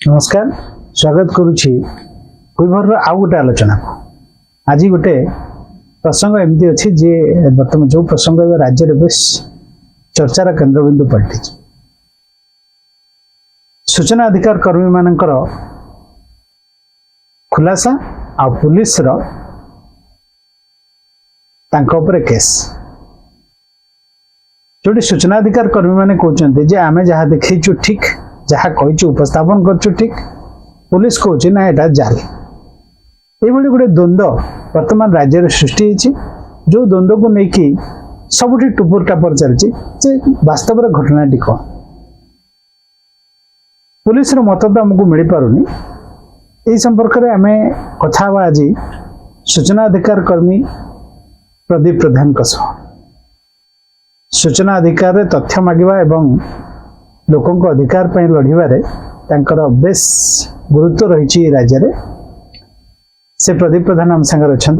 नमस्कार स्वागत करुच्ची कुइभर आउ गोटे आलोचना आज गोटे प्रसंग एमती अच्छी जे बर्तमान जो प्रसंग राज्य में बेस चर्चार केन्द्रबिंदु पलटि सूचना अधिकार कर्मी मानकर खुलासा आ पुलिस रो तांको उपरे केस जोटी सूचना अधिकार कर्मी माने कहते जे आमे जहाँ देखु ठीक जहाँ कही उपस्थापन कर ठीक पुलिस कहे ना यहाँ जाल ये गोटे द्वंद्व वर्तमान राज्य में सृष्टि होती जो द्वंद्व को लेकिन सबुठी टुपुर टापर चलती वास्तव घटनाटी कौन पुलिस मत तो आमको मिल पारुनी यही संपर्क में आम कथा आज सूचना अधिकार कर्मी प्रदीप प्रधान सूचना अधिकार तथ्य मागिबा एवं लोकों को अधिकार पर लड़िबारे तांकर बेस गुरुत्व रही राज्य में से प्रदीप प्रधान आम सागर अच्छा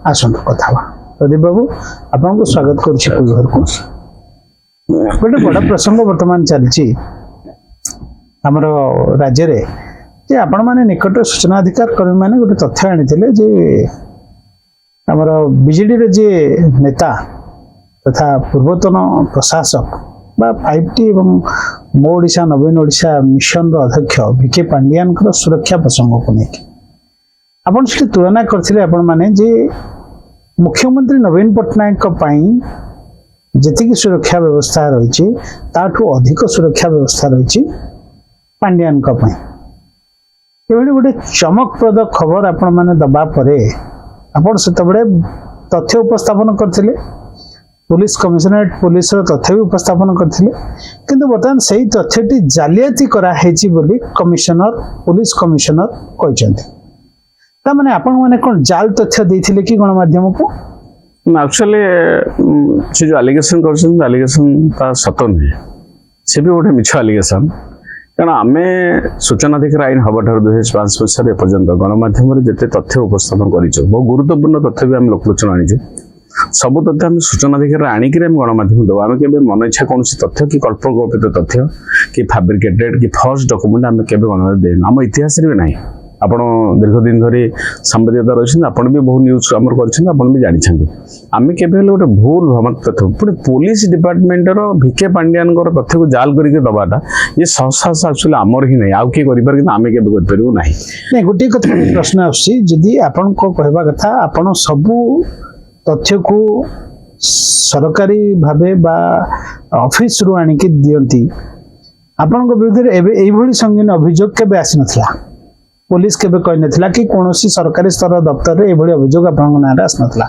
आसतु कथा प्रदीप बाबू आपको स्वागत करुच्ची घर को गोटे बड़ प्रसंग बर्तमान चलती आमर राज्य रे जे आपण माने निकट सूचना अधिकार कर्मी माने गोटे तथ्य आनी जे आमर बीजेडी रे जे नेता तथा पूर्वतन प्रशासक 5T एवं मो ओडिशा नवीन ओडिशा मिशन अध्यक्ष भिके पांडियान सुरक्षा प्रसंग को लेकिन आपन से तुलना करथिले आपण माने जे मुख्यमंत्री नवीन पटनायक जी सुरक्षा व्यवस्था रही ताठू अधिक सुरक्षा व्यवस्था रही पांडियान ये गोटे चमकप्रद खबर आपण माने दबा परे आपण सेतबेले तथ्य उपस्थापन करथिले पुलिस कमिशनरेट पुलिस तथ्य भी उपस्थापन करथिले किंतु बर्तमान सही तथ्यटी जालियाती करा हेची बोली कमिशनर पुलिस कमिशनर कहचंते ता माने आपण माने कोन जाल तथ्य देथिले कि गणमाध्यम को एक्चुअली से जो एलिगेशन करछन एलिगेशन ता सत नहीं से भी गोटे मिछ एलिगेशन कारण आमे सूचना अधिकार आईन हबाठार 2005 मसीह पर्यंत गणमाध्यम जिते तथ्य उपस्थापन करिछु बहुत गुरुत्वपूर्ण तथ्य भी आम लोकलोचन आनिछु सब तथ्य आम सूचना अधिकार आणिक गणमाध्यम देव आम के मन इच्छा कौन तथ्य कि कल्पकल्पित तथ्य कि फैब्रिकेटेड कि फर्स्ट डॉक्यूमेंट आम के गणमाध्यम देन आम इतिहास भी ना आपण दीर्घ दिन धरी सांबादिकता रही आप भी बहुत न्यूज कम कर भी जानी आम के गोटे भूल भ्रमित तथ्य पुणी पुलिस डिपार्टमेंट भिके पांडियान तथ्य को जाल करके दबाटा ये सहसा एक्चुअली आमर ही नहीं आउ किए करें आम के नहीं गोटे कथा प्रश्न आदि आपण कहवा कथा आपण सबू तथ्य को सरकारी भावे बा ऑफिस रु आनिक दियंती आपण विरुद्ध संगीन अभियोग केबे आसी नथला पुलिस केबे कहि नथला कि कोनोसी सरकारी स्तर दफ्तर रे एभଳି अभियोग आपण नारे आस नथला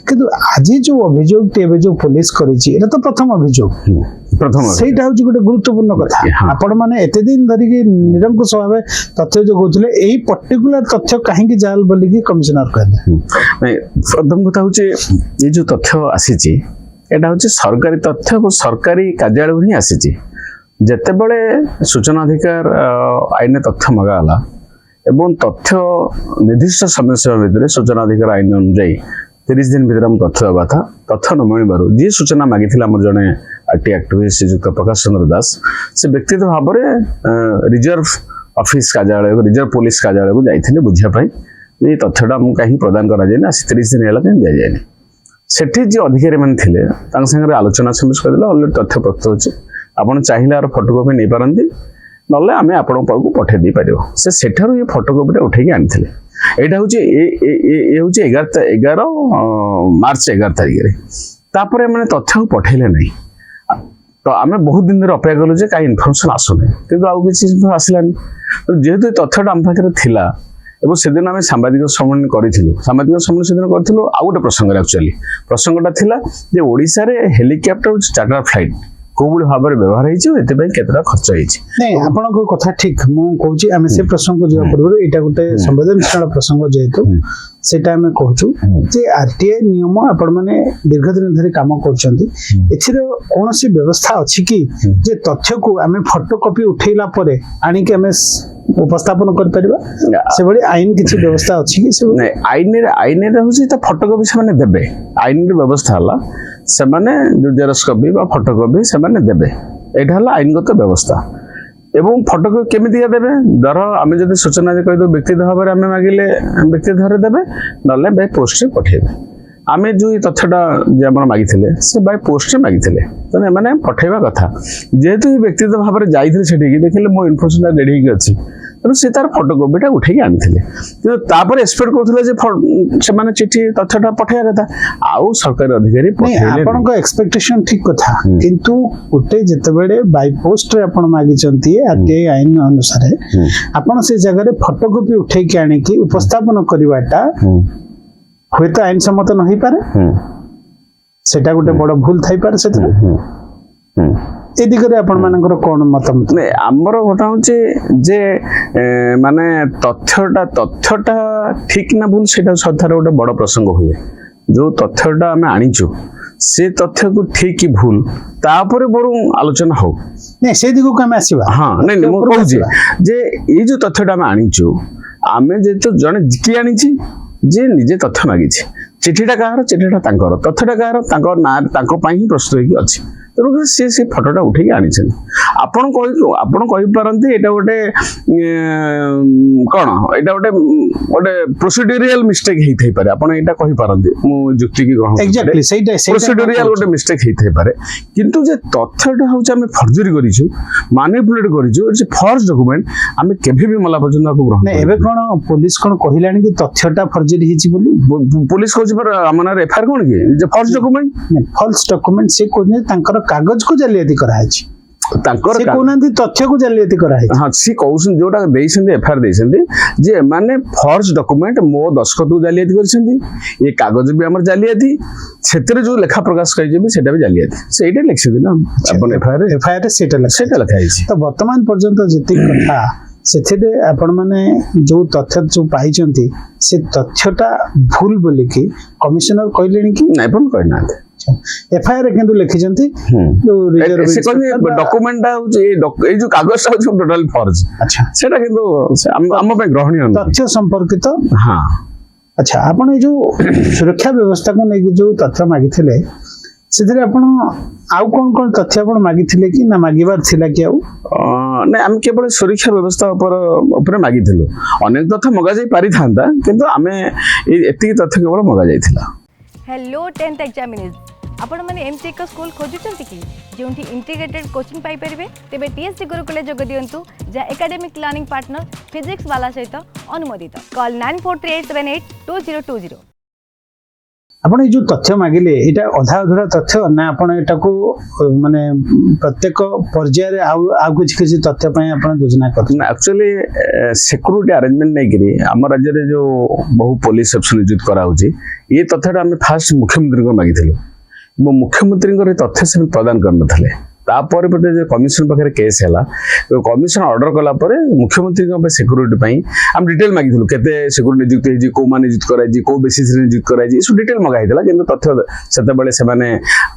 किंतु आज जो अभियोग टेबे जो पुलिस करिछि एटा तो प्रथम अभियोग सेटा होछि गोटे गुरुत्वपूर्ण कथा आपण माने एते दिन धरि कि निरंकुश भावे तथ्य जो कहउतले एही पर्टिकुलर तथ्य काहे कि जाल बोली कि कमिश्नर कहले नै प्रथम कथा होछि ये जो तथ्य आसीछि एटा होछि सरकारी तथ्य और सरकारी कार्यालय ही आसीछि जेते बळे सूचना अधिकार आईन तथ्य मगाला एवं तथ्य निर्दिष्ट समय सीमा भितर सूचना अधिकार आईन अनुजाई 30 दिन भीतर तथ्य देवा था तथ्य न मिलबार जी सूचना मागी जड़े आरटी एक्टिविस्ट श्रीजुक्त प्रकाश चंद्र दास से व्यक्तिगत भाव में रिजर्व ऑफिस कार्यालय रिजर्व पुलिस कार्यालय को जाइए बुझापी ये तथ्यटा कहीं प्रदान कराए 30 दिन है कहीं दि जाए सेठी जो अधिकारी मैंने सागर आलोचना समझ करदे अलरेडी तथ्य प्रस्तुत अच्छे आपड़ चाहिए यार फोटोकॉपी नहीं पारती नल्ले आम आपण पाखु पठे दी पार से सेठारु ये फोटोकॉपी उठेकी आनी एटा हूँ 11 मार्च 11 तारिख में तापर मैंने तथ्य पठेले नहीं तो आम बहुत दिन अपेक्षा कलु कहीं इनफर्मेशन आसुना कि आउ कि आसलानी जेहेतु तथ्यटा आम पाखे थिला एवं से दिन आम सांबादिक सम्मेलन करूँ सांबादिक सम्मेलन से दिन करूँ आउ गोटे प्रसंग एक्चुअली प्रसंगटा थिला जे ओडिशा रे हेलिकॉप्टर चार्टर फ्लाइट कोबुल भाव में व्यवहार होता खर्च हो कथा ठीक मुझे आम से प्रसंग जा पूर्व यहाँ गोटे संवेदनशील प्रसंग जेहेतु सेटा आम कहूँ जे आरटीआई नियम आपण मैंने दीर्घ दिन धरी काम कर कौन सी व्यवस्था अच्छी कि जे तथ्य को आम फोटोकॉपी उठेला परे आनिक आम उपस्थापन कर आईन किसी व्यवस्था अच्छी कि आईन फोटोकॉपी से देवे आईन व्यवस्था है से जो जेरक्स कॉपी फोटोकॉपी से देवे यहाँ आईनगत व्यवस्था ଏବଂ ଫଟୋ କେମିତି ଦେବେ ଧର ଆମେ ଯଦି ସୂଚନା କହିଦେବୁ ବ୍ୟକ୍ତିଗତ ଭାବରେ ଆମେ ମାଗିଲେ ବ୍ୟକ୍ତିଗତ ଭାବରେ ଦେବେ ନହେଲେ ବାଇ ପୋଷ୍ଟରେ ପଠେଇବେ ଆମେ ଯେଉଁ ତଥ୍ୟଟା ଯେ ଆମର ମାଗିଥିଲେ ସେ ବାଇ ପୋଷ୍ଟରେ ମାଗିଥିଲେ ତେଣୁ ଏମାନେ ପଠେଇବା କଥା ଯେହେତୁ ବ୍ୟକ୍ତିଗତ ଭାବରେ ଯାଇଥିଲେ ସେଠିକି ଦେଖିଲେ ମୋ ଇନଫର୍ମେସନଟା ରେଡି ହେଇକି ଅଛି ତେଣୁ ସେ ତାର ଫଟୋକପିଟା ଉଠେଇକି ଆଣିଥିଲେ କିନ୍ତୁ ତାପରେ ଏକ୍ସପେକ୍ଟ କରୁଥିଲେ ଯେ ସେମାନେ ଚିଠି ତଥ୍ୟଟା ପଠେଇବା କଥା ଆଉ ସରକାରୀ ଅଧିକାରୀ ଆପଣଙ୍କ ଏକ୍ସପେକ୍ଟେସନ ଠିକ କଥା କିନ୍ତୁ ଗୋଟେ ଯେତେବେଳେ ବାଇ ପୋଷ୍ଟରେ ଆପଣ ମାଗିଛନ୍ତି ଆରଟିଆଇ ଆଇନ ଅନୁସାରେ ଆପଣ ସେ ଜାଗାରେ ଫଟୋକପି ଉଠେଇକି ଆଣିକି ଉପସ୍ଥାପନ କରିବାଟା ହୁଏତ ଆଇନ ସମ୍ମତ ନ ହେଇପାରେ ସେଟା ଗୋଟେ ବଡ ଭୁଲ ଥାଇପାରେ ସେଥିରେ ଏ ଦିଗରେ ଆପଣ ମାନଙ୍କର କଣ ମତାମତ ଆମର ଘଟଣା ହଉଛି ଯେ ମାନେ ତଥ୍ୟଟା ଠିକ ନା ଭୁଲ ସେଇଟା ସତରେ ଗୋଟେ ବଡ ପ୍ରସଙ୍ଗ ହୁଏ ଯୋଉ ତଥ୍ୟଟା ଆମେ ଆଣିଛୁ ସେ ତଥ୍ୟକୁ ଠିକ କି ଭୁଲ ତାପରେ ବରଂ ଆଲୋଚନା ହଉ ନାଇଁ ସେ ଦିଗକୁ ଆମେ ଆସିବା ହଁ ନାଇଁ ମୁଁ କହୁଛି ଯେ ଏଇ ଯୋଉ ତଥ୍ୟଟା ଆମେ ଆଣିଛୁ ଆମେ ଯେହେତୁ ଜଣେ କିଏ ଆଣିଛି ଯେ ନିଜେ ତଥ୍ୟ ମାଗିଛି ଚିଠିଟା କାହାର ଚିଠିଟା ତାଙ୍କର ତଥ୍ୟଟା କାହାର ତାଙ୍କ ନାଁ ତାଙ୍କ ପାଇଁ ହିଁ ପ୍ରସ୍ତୁତ ହେଇକି ଅଛି ତେଣୁ ସେ ଫଟୋଟା ଉଠେଇକି ଆଣିଛନ୍ତି ଆପଣ କହିପାରନ୍ତି ଏଇଟା ଗୋଟେ କ'ଣ ଏଇଟା ଗୋଟେ ପ୍ରୋସିଡ୍ୟୁରିଆଲ ମିଷ୍ଟେକ୍ ହେଇଥାଇପାରେ ଆପଣ ଏଇଟା କହିପାରନ୍ତି ମୁଁ ଯୁକ୍ତିକି ଗ୍ରହଣ ପ୍ରୋସିଡ୍ୟୁରିଆଲ ଗୋଟେ ମିଷ୍ଟେକ୍ ହେଇଥାଇପାରେ କିନ୍ତୁ ଯେ ତଥ୍ୟଟା ହେଉଛି ଆମେ ଫର୍ଜରୀ କରିଛୁ ମାନିପୁଲେଟ୍ କରିଛୁ ଇଟ୍ସ ଫର୍ଜ ଡକୁମେଣ୍ଟ ଆମେ କେବେ ବି ମଲା ପର୍ଯ୍ୟନ୍ତ ତାକୁ ଗ୍ରହଣ ଏବେ କ'ଣ ପୋଲିସ କ'ଣ କହିଲାଣି କି ତଥ୍ୟଟା ଫର୍ଜରୀ ହେଇଛି ବୋଲି ପୋଲିସ କହୁଛି ଆମ ନାଁରେ ଏଫଆଇଆର କ'ଣ କି ଯେ ଫଲ୍ସ ଡକୁମେଣ୍ଟ ଫଲ୍ସ ଡକୁମେଣ୍ଟ ସେ କହୁଛନ୍ତି ତାଙ୍କର କାଗଜକୁ ଜାଲିଆତି କରାଯାଇଛି ତାଙ୍କର କହୁନାହାନ୍ତି ତଥ୍ୟକୁ ଜାଲିଆତି କରାଯାଇଛି ହଁ ସିଏ କହୁଛନ୍ତି ଯୋଉଟା ଦେଇଛନ୍ତି ଏଫଆଇଆର ଦେଇଛନ୍ତି ଯେ ଏମାନେ ଫଲ୍ସ ଡକୁମେଣ୍ଟ ମୋ ଦସ୍ତଖତକୁ ଜାଲିଆତି କରିଛନ୍ତି ଏ କାଗଜ ବି ଆମର ଜାଲିଆତି ସେଥିରେ ଯୋଉ ଲେଖା ପ୍ରକାଶ କରିଛନ୍ତି ସେଟା ବି ଜାଲିଆତି ସେଇଟା ଲେଖିଛନ୍ତି ନା ଆପଣ ଏଫଆଇଆର ସେଇଟା ଲେଖା ହେଇଛି ତ ବର୍ତ୍ତମାନ ପର୍ଯ୍ୟନ୍ତ ଯେତିକି କଥା ସେଥିରେ ଆପଣମାନେ ଯୋଉ ତଥ୍ୟ ଯୋଉ ପାଇଛନ୍ତି ସେ ତଥ୍ୟଟା ଭୁଲ ବୋଲିକି କମିଶନର କହିଲେଣି କି ନାଇଁ ଆପଣ କହିନାହାନ୍ତି ଏଫଆଇଆର କିନ୍ତୁ ଲେଖିଛନ୍ତି ଡକୁମେଣ୍ଟଟା ହଉଛି ଏଇ ଯୋଉ କାଗଜଟା ହଉଛି ଟୋଟାଲି ଫର୍ଜ ଆଚ୍ଛା ସେଟା କିନ୍ତୁ ଆମ ପାଇଁ ଗ୍ରହଣୀୟ ତଥ୍ୟ ସମ୍ପର୍କିତ ହଁ ଆଚ୍ଛା ଆପଣ ଏଇ ଯୋଉ ସୁରକ୍ଷା ବ୍ୟବସ୍ଥାକୁ ନେଇକି ଯୋଉ ତଥ୍ୟ ମାଗିଥିଲେ ସେଥିରେ ଆପଣ ଆଉ କଣ ତଥ୍ୟ ଆପଣ ମାଗିଥିଲେ କି ନା ମାଗିବାର ଥିଲା କି ଆଉ ନାଇଁ ଆମେ କେବଳ ସୁରକ୍ଷା ବ୍ୟବସ୍ଥା ଉପରେ ମାଗିଥିଲୁ ଅନେକ ତଥ୍ୟ ମଗାଯାଇ ପାରିଥାନ୍ତା କିନ୍ତୁ ଆମେ ଏତିକି ତଥ୍ୟ କେବଳ ମଗାଯାଇଥିଲା हेलो 10th एग्जामिनीज आपण मैंने एमसी एक स्कूल खोजुचंती कि जोंठी इंटीग्रेटेड कोचिंग पाई परिबे तेबे टीएससी गुरुकुले जोग दियंतु जा एकेडमिक लर्निंग पार्टनर फिजिक्स वाला सहित अनुमोदित कॉल 9438782020 आपण ए जो तथ्य मागिले एटा अधा अधूरा तथ्य ना आपण एटाको माने प्रत्येक पर्याय रे आ किछि तथ्य पय आपण योजना करथि एक्चुअली सिक्योरिटी अरेंजमेंट नै गिरी हम राज्य रे जो बहु पुलिस सेक्शन नियुक्त करा होची ये तथ्यटा आम फास्ट मुख्यमंत्री को मागिथिलु मुख्यमंत्री तथ्य से प्रदान करनथले तापर जो कमिशन पाखे केस है कमिशन ऑर्डर कला मुख्यमंत्री सिक्यूरीटी आम डिटेल मागिलु केते सिक्यूरीटी नियुक्त होती कौ नियुक्त कराई कौ बेसिस नियुक्त कराई सब डिटेल मगाई कि तथ्य से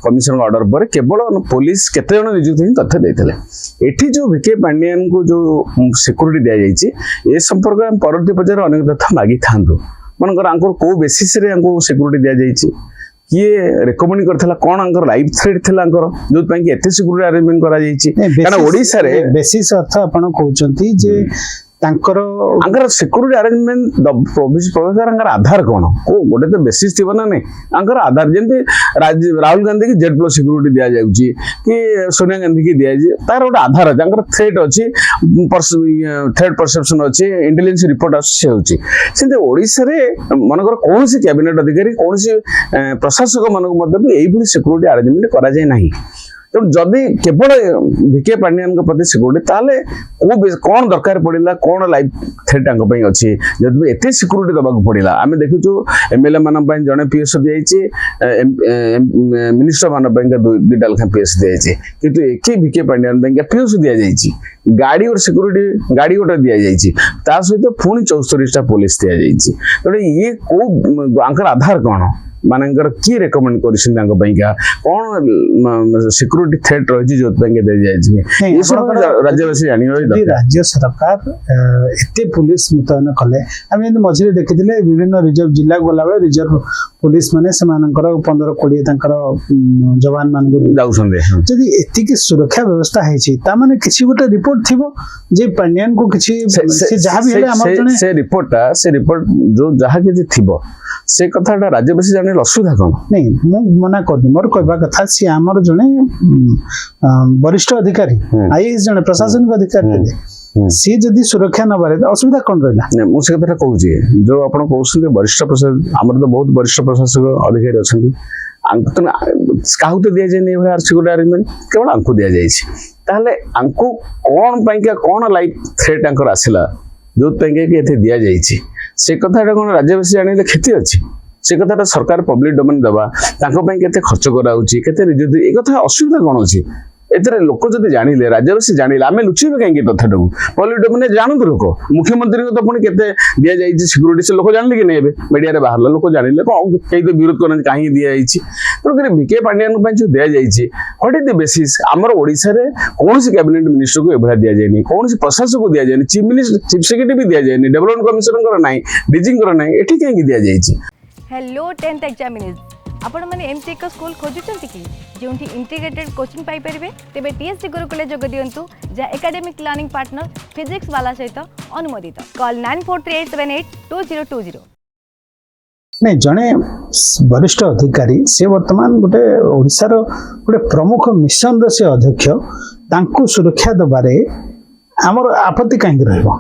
कमिशन ऑर्डर पर केवल पुलिस केते जन नियुक्त होती तथ्य देते एठी जो वीके पांडियन को जो सिक्यूरीटी दि जाइए ए संपर्क में परवर्ती पर्यायर अनेक तथ्य मागी था मनकर कौ बेसिस सिक्यूरीटी दि जाइए किए रेकमेंड करथला कोन अंकर लाइफ थ्रेट थिला अंकर जो पई कि एते सिक्यूरिटी अरेंजमेंट करा जाईची कारण ओडिसा रे बेसिस अर्थ आपण कहउचंती जे तांकर अंकर सिक्यूरिटी अरेंजमेंट प्रोफेसर अंकर आधार कोन को गोटे तो बेसिस थिबो ना नै अंकर आधार जेंति राहुल गांधी की जेड प्लस सिक्यूरिटी दिया जाउची कि सोनिया गांधी की दिया जे तार गोटे आधार है अंकर थ्रेट अछि थ्रेट परसेप्शन अछि इंटेलिजेंस रिपोर्ट अछि होची सेते ओडिसा रे मनकर कोनसी कैबिनेट अधिकारी कोनसी प्रशासक मानक मध्ये एई भली सिक्यूरिटी अरेंजमेंट करा जाय नाही तो जदि केवल वीके पांडियन प्रति सिक्यूरीटी ताले कौन दरकार पड़ा कौन लाइफ थ्रेट अच्छी जब एत सिक्यूरीटी दबा पड़ा आम देखु एमएलए मान जड़े पीएस दी मिनिस्टर मान दुईटा लेखा पीएस दी जाए कि एक वीके पांडियन पीएस दि जाए गाड़ी और सिक्यूरीटी गाड़ी गोटे दि जाए सहित पुणी 74टा पुलिस दि जाए तेणु ये कौ आधार कौन मानकर किए रेकमेंड कर सिक्यूरीटी थ्रेट रही जो ये सब राज्यवासी जान राज्य सरकार एते पुलिस मुतयन कले आम जब मझे देखी विभिन्न रिजर्व जिला गला बेले रिजर्व पुलिस माने 15-20 जवान मान जदि एतिक सुरक्षा व्यवस्था है किसी गोटे रिपोर्ट थी जे पांड्यान को किसी जहाँ भी से रिपोर्ट जो जहाँ किसी थी से कथा राज्यवासी जाने असुविधा कौन नहीं मु मना कर मोर कहवा कथा सी आमर जने वरिष्ठ अधिकारी आईएएस जने प्रशासनिक अधिकारी थे सी जदि सुरक्षा न बारे असुविधा कौन रहा मुझे कथा कहूँ जो आप वरिष्ठ प्रशासन आम तो बहुत वरिष्ठ प्रशासक अधिकारी अच्छा क्या दि जाए सिक्यूरीटी अरेंजमेंट केवल आंकु दि जाए आंकु कौन कौन लाइफ थ्रेट आसला जो दि जाए से कथा कौन राज्यवासी जाने क्षति अच्छी से कथा सरकार पब्लिक डोमेन देवा के खर्च करा असुविधा कौन अच्छी एथरे लोक जब जानिले राज्यवासी जानिले आम लुचेबे कहीं तथ्य पब्लिक डोमेन जानते लोक मुख्यमंत्री को तो पुणी के दि जाए सिक्यूरीटी से लोक जानले कि नहीं मीडिया बाहर लोक जानले कहीं तो विरोध करना कहीं दि जाए तेणुक भिके पांड्यान जो दि जाए व्हाट इज द बेसिस आमर ओडिशा रे कौन कैबिनेट मिनिस्टर को एभला दि जाए कौन प्रशासक को दि जाए चीफ सेक्रेटरी भी दि जाए डेवलपमेंट कमिशनर ना डीजी ना एटी कहीं दि जाए। हेलो 10th एग्जामिनीज आपण मैंने एमसी एक स्कूल खोजुचंती कि जोंठी इंटीग्रेटेड कोचिंग पाई परिबे तेबे टीएससी गुरुकुले जोग दियंतु जा एकेडमिक लर्निंग पार्टनर फिजिक्स वाला सहित अनुमोदित कॉल 9438782020 नहीं जड़े वरिष्ठ अधिकारी से वर्तमान गोटे ओडिशार गोटे प्रमुख मिशन से अध्यक्ष तांको सुरक्षा दबारे आमर आपत्ति कहीं रहिबो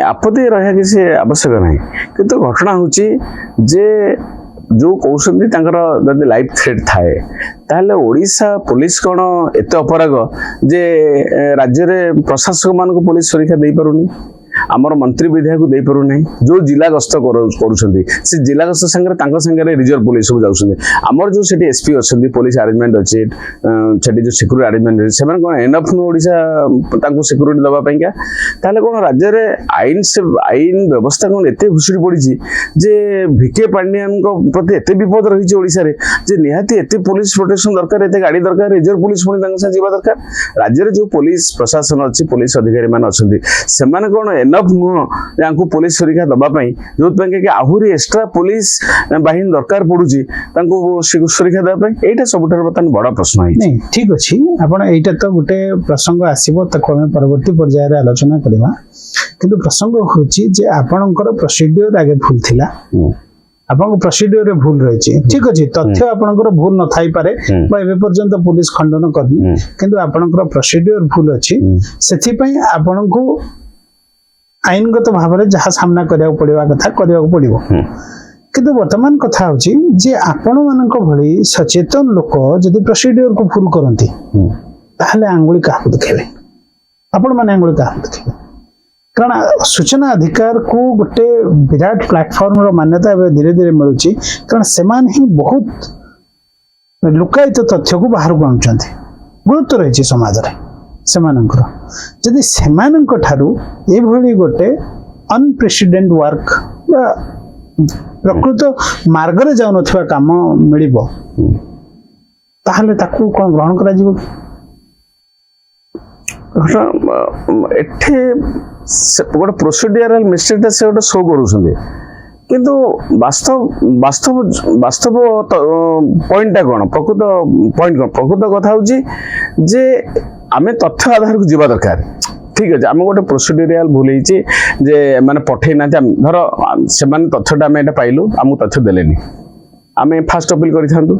आपत्ति रहा किसी आवश्यक नहीं किंतु घटना होची जे जो कहते जब लाइफ थ्रेट थाए ताहले ओडिशा पुलिस कौन एत अपराग जे राज्य में प्रशासक मान को पुलिस सुरक्षा दे पारुनी आमर मंत्री विधायक दे पारुना जो जिला गस्त कर जिला गस्त सांगे रिजर्व पुलिस सब जाऊँ आमर जो से एसपी अच्छा पुलिस अरेंजमेंट अच्छे जो सिक्यूरीटी अरेंजमेंट अच्छे से कौन एनफ नु ओडिशा सिक्यूरीटी दवापाई ताहले कौन राज्य में आईन व्यवस्था कौन एत घुषुरी पड़ी जे भिके पांड्यान प्रति एत विपद रही ओडिशा रे जे निहाती एत पुलिस प्रोटेक्शन दरकार एत गाड़ी दरकार रिजर्व पुलिस पुणी जावा दरकार राज्य में जो पुलिस प्रशासन अच्छी पुलिस अधिकारी मान अच्छा कौन एनफ नुह पुलिस सुरक्षा दवापाई जो आहरी एक्सट्रा पुलिस बाहिनी दरकार पड़ुची सुरक्षा देवाई यहाँ सब बर्तमान बड़ प्रश्न नहीं ठीक अच्छे आपड़ यहाँ तो गोटे प्रसंग आसो आम परवर्ती पर्यायर आलोचना करवा किंतु प्रसंग हूँ आपणकर प्रोसीड्योर आगे भूल थिला आपन प्रोसीड्योर भूल रही ठीक अच्छे तथ्य आपणकर भूल न थाई पारे पर्यंत पुलिस खंडन करनी किंतु आपणकर प्रोसीड्योर भूल अच्छी से आपण को आईनगत भाव में जहाँ सामना करा पड़ा कथा पड़ो किंतु वर्तमान कथा होची जे आपण मानक भली सचेतन लोक जदि प्रोसीड्योर को भूल करती ताहले आंगुली क्या देखेबे आपण माने आंगुली क्या देखेबे कारण सूचना अधिकार को गोटे विराट प्लेटफॉर्म रो मान्यता धीरे धीरे मिलूची कारण सेमान ही बहुत लुकायित तथ्य को बाहर को आनुचंती गुरुत्व रही समाज रे सेमानंकर जदि सेमानंक ठारू एभली गोटे अनप्रेसिडेंट वर्क प्रकृत मार्ग रे जाउ नथिबा काम मिलिबो ताहले ताकू कोन ग्रहण करा जिवो एठे गोटे प्रोसीडियरल मिस्टेक से गोटे शो करूछंदे किंतु वास्तव वास्तव वास्तव पॉइंटा कौन प्रकृत पॉइंट कौन प्रकृत कथा होची जे आमे तथ्य आधार को जीवा दरकार ठीक अच्छे आम गोटे प्रोसीड्यूरियल भूल जे मैंने पठे ना धर से तथ्यटा आम यहाँ पाइलु आमको तथ्य देलेनी आम फास्ट अपील करूँ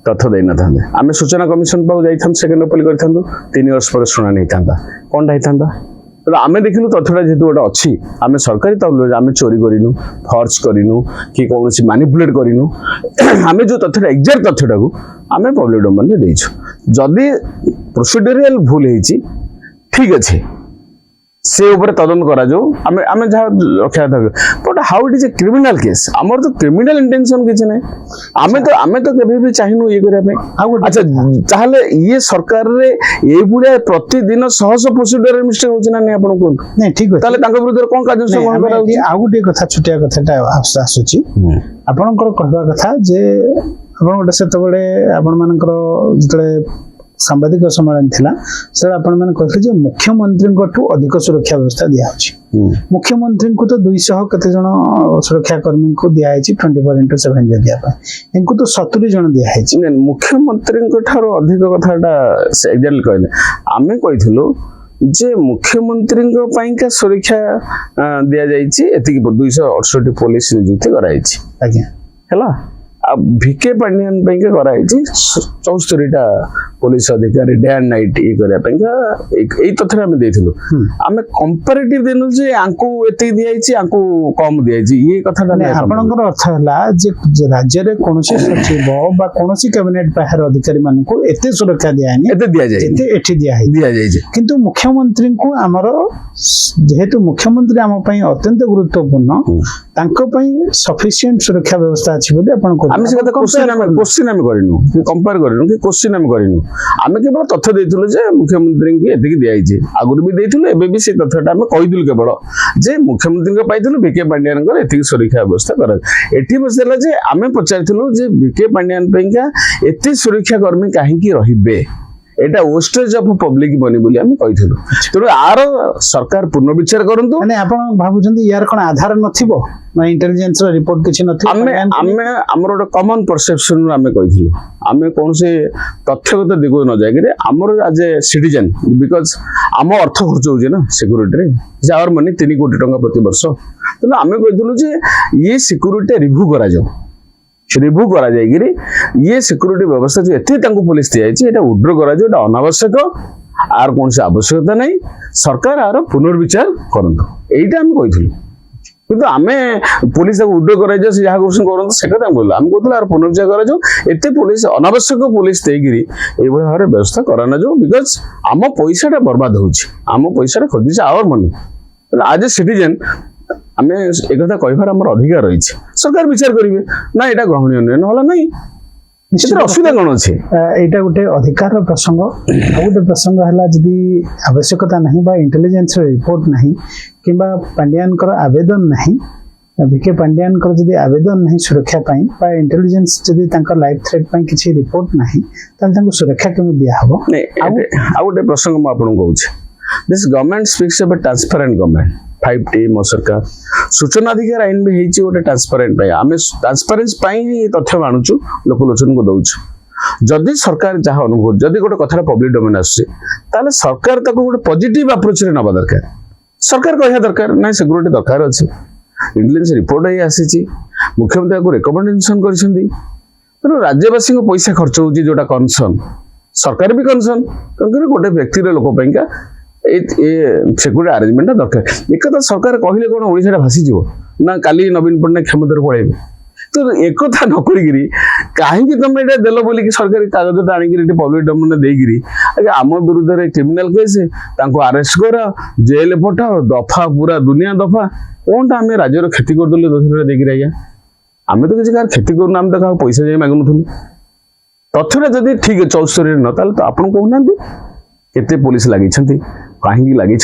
तथ्य दे ना आम सूचना कमिशन पाक जाइए सेकेंड अपील करूँ 3 वर्ष पर शुणानी होता कौन होता तो आम देखिलु तथ्यटा जेहतु गोटे अच्छी आम सरकारी तौर आम चोरी करूँ फर्ज करूँ कि कौन मानिपुलेट करूँ आम जो तथ्यटा एक्जाक्ट तथ्यटा को आम पब्लिक डोमेन में देचु जदि प्रोसीड्यूरियल भूल होती ठीक अच्छे से ऊपर तदंत करा जो आमे आमे जहाँ रखा था but how it is a criminal case आमर तो क्रिमिनल इंटेंशन किसी ना आमे तो केबे भी चाहिनु ये करबे अच्छा ताहले ये सरकार रे ए बुले प्रतिदिन सहस प्रोसीडर मिस्टेक होची ना नै आपन को नहीं ठीक है ताहले तांको विरुद्ध कोन कार्य ग्रहण करा होची आ गुटे कथा छुटिया कथाटा आसुची आपनकर कहवा कथा जे आपण गोटे सेतबेले आपण मानकर जतले सांबादिक सम्मेलन थिला सर आपण माने कहले जे मुख्यमंत्री ठू अधिक सुरक्षा व्यवस्था दिया होची मुख्यमंत्री को तो 200 कते जण सुरक्षा कर्मी को दिया है 24/7 जगिया पर इनको तो 70 जण दिया है मुख्यमंत्री को ठारो अधिक कथाटा एक्जेक्टली कहले आमे कहिथलो जे मुख्यमंत्री का सुरक्षा दिया जाइछि एतिकी 268 पुलिस नियुक्ति कराइछि आज्ञा हैला भिके पांडियन के कराइछि 74टा पुलिस अधिकारी डे एंड नाइट ये करिया पेंका एई तथरा हम देथिलु हमें कंपैरेटिव देनु जे आंको एति दियाइछि आंको कम दियाइछि ये कथाटा नै आपनकर अर्थ हला जे राज्य रे कोनोसी सचिव बा कोनोसी कैबिनेट बाहर अधिकारी मान को एते सुरक्षा दियानी एते दिया जाय एते एठी दिया जाय किंतु मुख्यमंत्री को हमर जेहेतु मुख्यमंत्री हम पई अत्यंत गुरुत्वपूर्ण तांको पई सफिशिएंट सुरक्षा व्यवस्था अछि बोली आपन को आमे से कथा क्वेश्चन हम करिनु कंपेयर करिनु कि क्वेश्चन हम करिनु आमे केवल तथ्य देथिलु जे मुख्यमंत्री की एतिकी दियाइछि आगुर भी देथिलु एबे भी से तथ्यटा हम कहिदिलु केवल जे मुख्यमंत्री को पाइथिलु बीके पांडियन को एतिकी सुरक्षा व्यवस्था कर एठी बसेला जे आमे पचारथिलु जे बीके पांडियन पेंका एति सुरक्षा कर्मी काहे की रहिबे एटा वेस्टेज ऑफ पब्लिक मनी बोली हम कहिथिलु तेरो आर सरकार पुनः विचार करंतु माने आपण भाबुचंदी यार कोन आधार नथिबो माने इंटेलिजेंस रो रिपोर्ट किछि नथिबो आमे हमर ओटा कॉमन परसेप्शन आमे कहिथिलु आमे कोन से तथ्यगत दिगो न जाय रे हमर एज ए सिटीजन बिकॉज़ हम अर्थ खर्च होजे ना सिक्योरिटी रे जावर मनी 3 कोटी टका प्रति वर्ष त आमे कहिथिलु जे ये सिक्योरिटी रिव्यू करा जाओ रिव्यू करा जायगिरी ये सिक्योरिटी व्यवस्था जो एते तांको पुलिस दिया है एटा उड्र करा जो एटा अनावश्यक आर कोन से आवश्यकता नै सरकार आर पुनर्विचार करंतु एटा हम कहिथिलु किंतु आमे पुलिस को उड्र करा जो जहा क्वेश्चन करंतु से कथा बोल हम कहथला आर पुनर्विचार करा जो एते पुलिस अनावश्यक पुलिस देगिरी ए भय हारे व्यवस्था कराना जो बिकॉज़ आम पैसाटा बर्बाद होछि आम पैसाटा खर्च आवर मनी आज ए सिटीजन आमे एक कथा कहबार हमर अधिकार रही सरकार विचार करिवे ना एटा ग्रहणीय नै नहला नै निश्चित असुविधा कोन अछि एटा गुटे अधिकार प्रसंग गुटे प्रसंग हला जदी आवश्यकता नहीं बा इंटेलिजेंस रिपोर्ट नहीं किबा पांडियन कर आवेदन नहीं बीके पांडियन कर जदी आवेदन नहीं सुरक्षा पई बा इंटेलिजेंस जदी तांका लाइफ थ्रेट पई किछि रिपोर्ट नहीं तां तांको सुरक्षा केमे दिया हबो नै आ गुटे प्रसंग म आपन कहू छै this government speaks about transparent government 5T मो सरकार सूचना अधिकार आईन भी हेची गोटे ट्रांसपेरेंट पाई आमे ट्रांसपेरेंस पाई ही तथ्य मानुछु लोकलोचन को दउछु जदि सरकार जहा अनुभव जदि गोटे कथा पब्लिक डोमेन आसे ताले सरकार ताको गोटे पॉजिटिव अप्रोच रे नबा दरकार सरकार कहया दरकार नै सिक्योरिटी दरकार अछि इंटेलिजेंस रिपोर्ट ही आसीची मुख्यमंत्री को रिकमेंडेशन करछंदी तो राज्यवासी को पैसा खर्च होची जोटा कंसर्न सरकार भी कंसर्न क्योंकि गोटे व्यक्ति रे लोक पैका सिक्योरिटी अरेंजमेंट दरकार एक सरकार कहले कौन ओडिशा भासी जीव ना काली नवीन पट्टनायक क्षमता पड़ेबे तो एक कथा न करी कहीं तुम ये देल बोल कि सरकारी कागज आनिक पब्लिक डोमेन देगी आम विरुद्ध में क्रिमिनाल केस अरेस्ट कर जेल पठाओ दफा पूरा दुनिया दफा कौन आम राज्यर क्षति करदे दशहरा देखिए आज्ञा आम तो किसी कार क्षति करूना आम तो क्या पैसा जाए मागुनु तथ्यटा जब ठीक है 74 न तो आप कहना केते पुलिस लगी कहीं लगी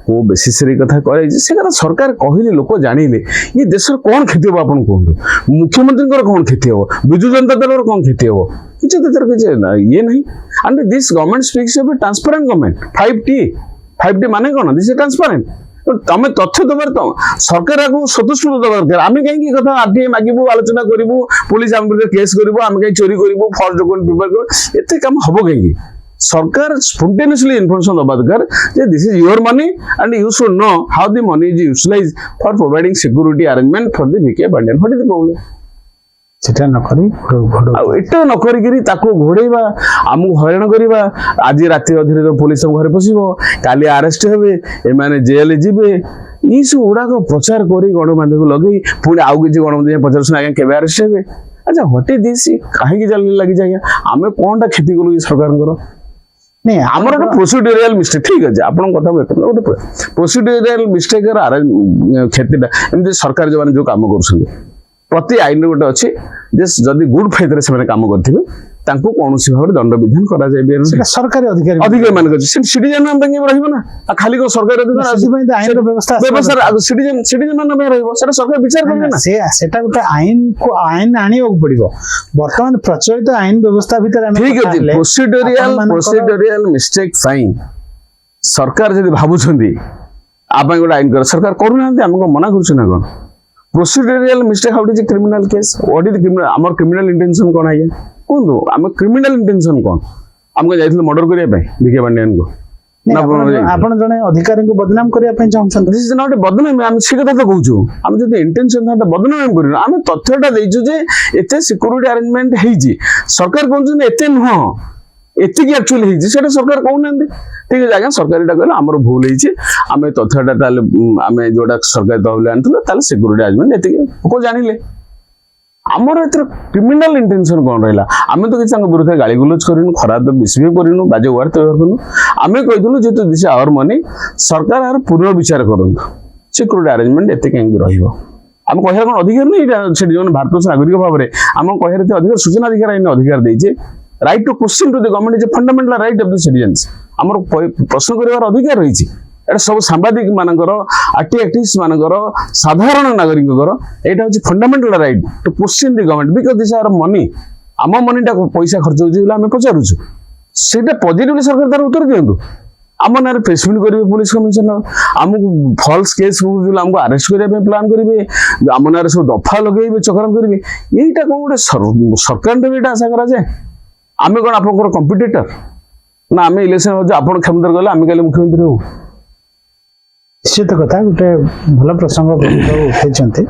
को बेसिस कथा से कथा सरकार कहले लोक जानिले ये देश कौन क्षति हम आपन कहतु मुख्यमंत्री कौन क्षति हम विजु जनता दल कौन क्षति हम किसी किसी ये नहीं and this government speaks about transparent government 5T माने कौन दिस इज ट्रांसपेरेंट तमें तथ्य दबार सरकार को स्वतंत्र दबा दरकार आम कहीं कथा आरटीआई मागू आलोचना करूँ पुलिस आम केस करूँ आम कहीं चोरी करूँ फर्स्ट डॉक्यूमेंट प्रिपेयर कर एत काम हम कहीं सरकार स्पॉन्टेनियसली इन्फॉर्मेशन दबा दरकार जे this is your money and you should know how the money is utilised for providing security arrangement for the BK Pandian what is the problem सेटा न करी घोड़ो एटा न करी ताको घोड़ेबा आमु हैरान करबा आज राति अधीरे पुलिस घर पसिबो काली अरेस्ट हेबे ए माने जेल जिबे ई सब उडा को प्रचार करी गणमाध्यम को लगे पुणी आउ किछि गणमाध्यम प्रचार सुना के केबे अरेस्ट हेबे अच्छा व्हाट इज दिस काहे की जल्दी लगी जाय आमे कोनटा खेती करू सरकार करो नहीं ଆମର ଗୋଟେ ପ୍ରୋସିଡୁରିଆଲ ମିଷ୍ଟେକ୍ ଠିକ ଅଛି ଆପଣଙ୍କ କଥା ମୁଁ ଏକମତ ଗୋଟେ ପ୍ରୋସିଡୁରିଆଲ ମିଷ୍ଟେକ୍ କ୍ଷତିଟା ଏମିତି ସରକାର ଯୋଉମାନେ ଯୋଉ କାମ କରୁଛନ୍ତି ପ୍ରତି ଆଇନରେ ଗୋଟେ ଅଛି ଯେ ଯଦି ଗୁଡ୍ ଫେଥରେ ସେମାନେ କାମ କରିଥିବେ ତାଙ୍କୁ କୌଣସି ଭାବରେ ଦଣ୍ଡ ବିଧାନ କରାଯାଇପାରିବ ସେଟା ସରକାରୀ ଅଧିକାରୀ ଅଧିକାରୀ ମାନଙ୍କ ଅଛି ସେଠି ସିଟିଜେନ ପାଇଁ ରହିବ ନା ଆଉ ଖାଲି କଣ ସରକାରୀ ଅଧିକାର ସେଥିପାଇଁ ତ ଆଇନର ବ୍ୟବସ୍ଥା ଆସିବା ବ୍ୟବସ୍ଥା ସିଟିଜେନ ମାନଙ୍କ ପାଇଁ ରହିବ ସେଟା ସରକାର ବିଚାର କରିବେ ନା ସେଟା ଗୋଟେ ଆଇନ ଆଣିବାକୁ ପଡିବ ବର୍ତ୍ତମାନ ପ୍ରଚଳିତ ଆଇନ ବ୍ୟବସ୍ଥା ଭିତରେ ଆମେ ଠିକ ଅଛି ପ୍ରୋସିଡୁରିଆଲ ମିଷ୍ଟେକ୍ ପାଇଁ ସରକାର ଯଦି ଭାବୁଛନ୍ତି ଆ ପାଇଁ ଗୋଟେ ଆଇନ କର ସରକାର କରୁନାହାନ୍ତି ଆମେ କଣ ମନା କରୁଛୁ ନା କଣ procedural mistake how is criminal case what is criminal ଆମର କ୍ରିମିନାଲ ଇଣ୍ଟେନସନ କଣ ଆଜ୍ଞା କୁହନ୍ତୁ ଆମେ କ୍ରିମିନାଲ ଇଣ୍ଟେନସନ କଣ ଆମେ ଯାଇଥିଲୁ ମର୍ଡର କରିବା ପାଇଁ ବିକେ ପାଣ୍ଡିଆନଙ୍କୁ ଆପଣ ଜଣେ ଅଧିକାରୀଙ୍କୁ ବଦନାମ କରିବା ପାଇଁ ଚାହୁଁଛନ୍ତି ଦିସ୍ ଇଜ ନଟ୍ ଏ ବଦନାମ ଆମେ ସେ କଥା ତ କହୁଛୁ ଆମେ ଯଦି ଇଣ୍ଟେନସନ ଥାନ୍ତା ବଦନାମ କରିବୁ ଆମେ ତଥ୍ୟଟା ଦେଇଛୁ ଯେ ଏତେ ସିକ୍ୟୁରିଟି ଆରେଞ୍ଜମେଣ୍ଟ ହେଇଛି ସରକାର କହୁଛନ୍ତି ଏତେ ନୁହଁ ଏତିକି ଆକ୍ଚୁଆଲି ହେଇଛି ସେଟା ସରକାର କହୁନାହାନ୍ତି ଠିକ ଅଛି ଆଜ୍ଞା ସରକାର ଏଟା କହିଲେ ଆମର ଭୁଲ ହେଇଛି ଆମେ ତଥ୍ୟଟା ତାହେଲେ ଆମେ ଯୋଉଟା ସରକାରୀ ତହବିଲ ଆଣିଥିଲୁ ତାହେଲେ ସିକ୍ୟୁରିଟି ଆରେଞ୍ଜମେଣ୍ଟ ଏତିକି ଲୋକ ଜାଣିଲେ ଆମର ଏଥିରେ କ୍ରିମିନାଲ ଇଣ୍ଟେନସନ କଣ ରହିଲା ଆମେ ତ କିଛି ତାଙ୍କ ବିରୁଦ୍ଧରେ ଗାଳି ଗୁଲଜ କରିନୁ ଖରାପ ମିସବିହେଭ କରିନୁ ବାଜେ ୱାର୍ଡ ବ୍ୟବହାର କରିନୁ ଆମେ କହିଥିଲୁ ଯେହେତୁ ଦିସ୍ ଆୱାର ମନି ସରକାର ଏହାର ପୁନର୍ବିଚାର କରନ୍ତୁ ସିକ୍ୟୁରିଟି ଆରେଞ୍ଜମେଣ୍ଟ ଏତେ କାହିଁକି ରହିବ ଆମେ କହିବାର କଣ ଅଧିକାର ନାହିଁ ଏଇଟା ସେଠି ଜଣେ ଭାରତୀୟ ନାଗରିକ ଭାବରେ ଆମ କହିବାର ଏତେ ଅଧିକାର ସୂଚନା ଅଧିକାର ଆଇନ ଅଧିକାର ଦେଇଛେ right to question to the government is a fundamental right of the citizens ଆମର ପ୍ରଶ୍ନ କରିବାର ଅଧିକାର ରହିଛି এটা ସବୁ ସାମ୍ବାଦିକ ମାନଙ୍କର ଆକ୍ଟିଭିଷ୍ଟ ମାନଙ୍କର ସାଧାରଣ ନାଗରିକଙ୍କର ଏଇଟା ହଉଛି fundamental right to question the government because this R money ଆମ ମନିଟା ପଇସା ଖର୍ଚ୍ଚ ହଉଛି ବୋଲି ଆମେ ପଚାରୁଛୁ ସେଇଟା ପଜିଟିଭଲି ସରକାର ତାର ଉତ୍ତର ଦିଅନ୍ତୁ ଆମ ନାଁରେ ପ୍ରେସମିଟ୍ କରିବେ ପୁଲିସ କମିଶନର ଆମକୁ ଫଲ୍ସ କେସ୍ ଆମକୁ ଆରେଷ୍ଟ କରିବା ପାଇଁ ପ୍ଲାନ୍ କରିବେ ଆମ ନାଁରେ ସବୁ ଦଫା ଲଗେଇବେ ଚକ୍ରାନ୍ତ କରିବେ ଏଇଟା କଣ ଗୋଟେ ସରକାରଙ୍କ ଏଇଟା ଆଶା କରାଯାଏ ଆମେ କଣ ଆପଣଙ୍କର କମ୍ପିଟିଟର ନା ଆମେ ଇଲେକ୍ସନ ହଉଛି ଆପଣ କ୍ଷମତାରେ ଗଲେ ଆମେ କାଲି ମୁଖ୍ୟମନ୍ତ୍ରୀ ହବୁ ନିଶ୍ଚିତ କଥା ଗୋଟେ ଭଲ ପ୍ରସଙ୍ଗ ଉଠେଇଛନ୍ତି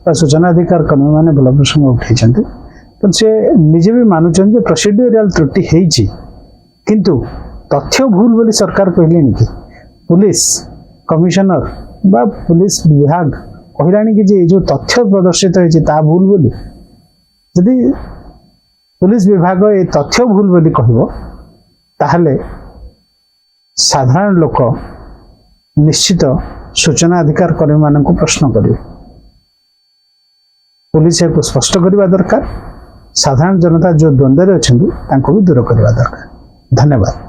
ବା ସୂଚନା ଅଧିକାର କର୍ମୀ ମାନେ ଭଲ ପ୍ରସଙ୍ଗ ଉଠେଇଛନ୍ତି କିନ୍ତୁ ସେ ନିଜେ ବି ମାନୁଛନ୍ତି ଯେ ପ୍ରୋସିଡୁରାଲ ତ୍ରୁଟି ହେଇଛି କିନ୍ତୁ ତଥ୍ୟ ଭୁଲ ବୋଲି ସରକାର କହିଲେଣି କି ପୁଲିସ କମିଶନର ବା ପୁଲିସ ବିଭାଗ କହିଲାଣି କି ଯେ ଏ ଯୋଉ ତଥ୍ୟ ପ୍ରଦର୍ଶିତ ହେଇଛି ତାହା ଭୁଲ ବୋଲି ଯଦି ପୁଲିସ ବିଭାଗ ଏ ତଥ୍ୟ ଭୁଲ ବୋଲି କହିବ ତାହେଲେ ସାଧାରଣ ଲୋକ ନିଶ୍ଚିତ ସୂଚନା ଅଧିକାର କର୍ମୀ ମାନଙ୍କୁ ପ୍ରଶ୍ନ କରିବେ ପୁଲିସ ଏହାକୁ ସ୍ପଷ୍ଟ କରିବା ଦରକାର ସାଧାରଣ ଜନତା ଯୋଉ ଦ୍ୱନ୍ଦ୍ୱରେ ଅଛନ୍ତି ତାଙ୍କୁ ବି ଦୂର କରିବା ଦରକାର ଧନ୍ୟବାଦ।